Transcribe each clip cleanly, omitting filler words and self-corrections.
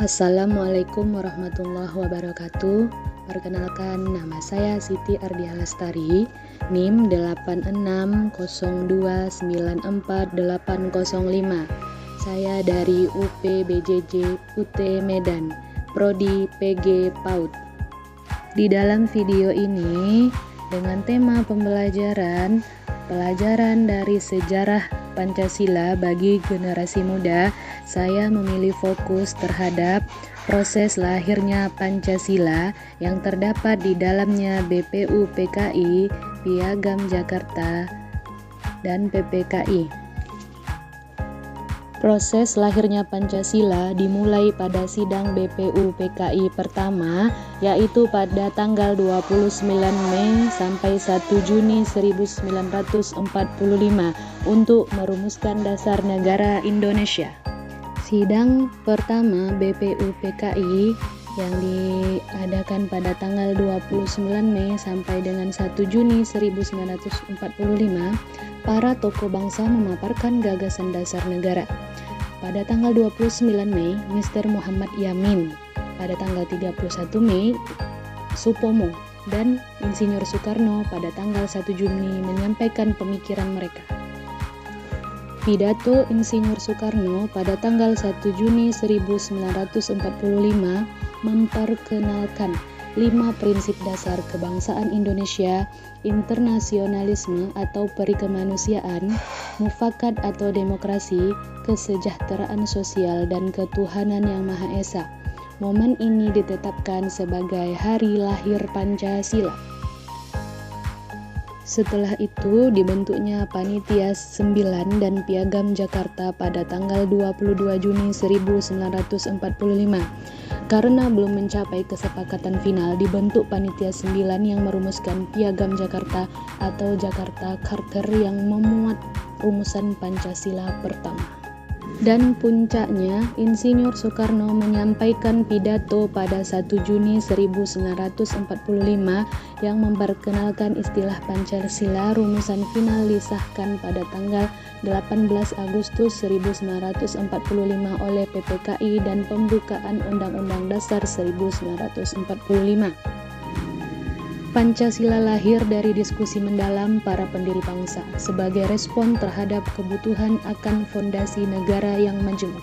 Assalamualaikum warahmatullahi wabarakatuh. Perkenalkan, nama saya Siti Ardia Lestari, NIM 8602948805. Saya dari UPBJJ UT Medan, Prodi PG PAUD. Di dalam video ini, dengan tema pelajaran dari sejarah Pancasila bagi generasi muda, saya memilih fokus terhadap proses lahirnya Pancasila yang terdapat di dalamnya BPUPKI, Piagam Jakarta, dan PPKI. Proses lahirnya Pancasila dimulai pada sidang BPUPKI pertama, yaitu pada tanggal 29 Mei sampai 1 Juni 1945 untuk merumuskan dasar negara Indonesia. Sidang pertama BPUPKI yang diadakan pada tanggal 29 Mei sampai dengan 1 Juni 1945, para tokoh bangsa memaparkan gagasan dasar negara. Pada tanggal 29 Mei, Mr. Muhammad Yamin. Pada tanggal 31 Mei, Supomo dan Insinyur Soekarno pada tanggal 1 Juni menyampaikan pemikiran mereka. Pidato Insinyur Soekarno pada tanggal 1 Juni 1945 memperkenalkan 5 prinsip dasar kebangsaan Indonesia, internasionalisme atau perikemanusiaan, mufakat atau demokrasi, kesejahteraan sosial, dan ketuhanan yang Maha Esa. Momen ini ditetapkan sebagai hari lahir Pancasila. Setelah itu dibentuknya Panitia 9 dan Piagam Jakarta pada tanggal 22 Juni 1945. Karena belum mencapai kesepakatan final, dibentuk Panitia 9 yang merumuskan Piagam Jakarta atau Jakarta Charter yang memuat rumusan Pancasila pertama. Dan puncaknya, Insinyur Soekarno menyampaikan pidato pada 1 Juni 1945 yang memperkenalkan istilah Pancasila. Rumusan final disahkan pada tanggal 18 Agustus 1945 oleh PPKI dan pembukaan Undang-Undang Dasar 1945. Pancasila lahir dari diskusi mendalam para pendiri bangsa sebagai respon terhadap kebutuhan akan fondasi negara yang majemuk.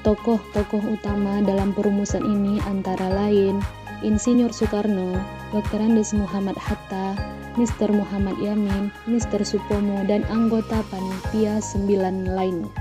Tokoh-tokoh utama dalam perumusan ini antara lain Insinyur Soekarno, Dr. Andes Muhammad Hatta, Mr. Muhammad Yamin, Mr. Supomo, dan anggota Panitia 9 lainnya.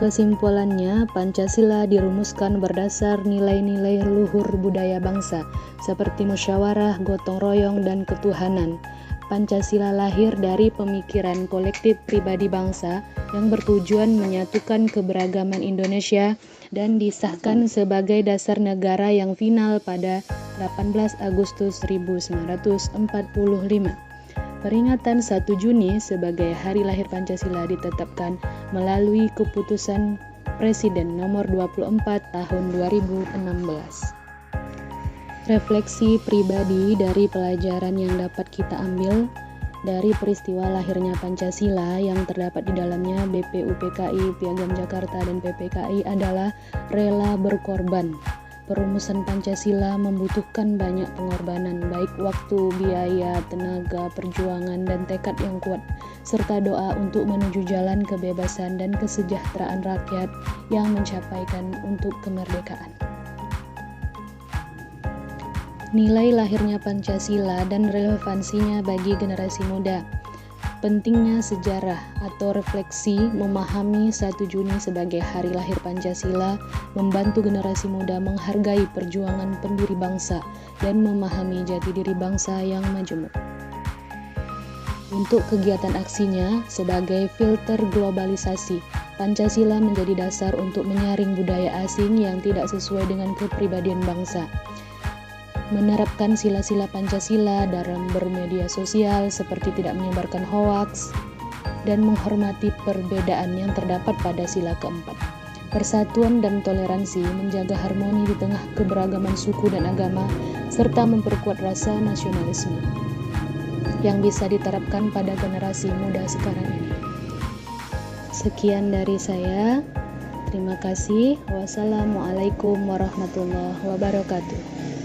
Kesimpulannya, Pancasila dirumuskan berdasar nilai-nilai luhur budaya bangsa, seperti musyawarah, gotong royong, dan ketuhanan. Pancasila lahir dari pemikiran kolektif pribadi bangsa yang bertujuan menyatukan keberagaman Indonesia dan disahkan sebagai dasar negara yang final pada 18 Agustus 1945. Peringatan 1 Juni sebagai hari lahir Pancasila ditetapkan melalui keputusan Presiden nomor 24 tahun 2016. Refleksi pribadi dari pelajaran yang dapat kita ambil dari peristiwa lahirnya Pancasila yang terdapat di dalamnya BPUPKI, Piagam Jakarta, dan PPKI adalah rela berkorban. Perumusan Pancasila membutuhkan banyak pengorbanan, baik waktu, biaya, tenaga, perjuangan, dan tekad yang kuat, serta doa untuk menuju jalan kebebasan dan kesejahteraan rakyat yang mencapaikan untuk kemerdekaan. Nilai lahirnya Pancasila dan relevansinya bagi generasi muda. Pentingnya sejarah atau refleksi memahami 1 Juni sebagai hari lahir Pancasila membantu generasi muda menghargai perjuangan pendiri bangsa dan memahami jati diri bangsa yang majemuk. Untuk kegiatan aksinya sebagai filter globalisasi, Pancasila menjadi dasar untuk menyaring budaya asing yang tidak sesuai dengan kepribadian bangsa. Menerapkan sila-sila Pancasila dalam bermedia sosial seperti tidak menyebarkan hoaks dan menghormati perbedaan yang terdapat pada sila keempat. Persatuan dan toleransi, menjaga harmoni di tengah keberagaman suku dan agama, serta memperkuat rasa nasionalisme yang bisa diterapkan pada generasi muda sekarang ini. Sekian dari saya. Terima kasih. Wassalamualaikum warahmatullahi wabarakatuh.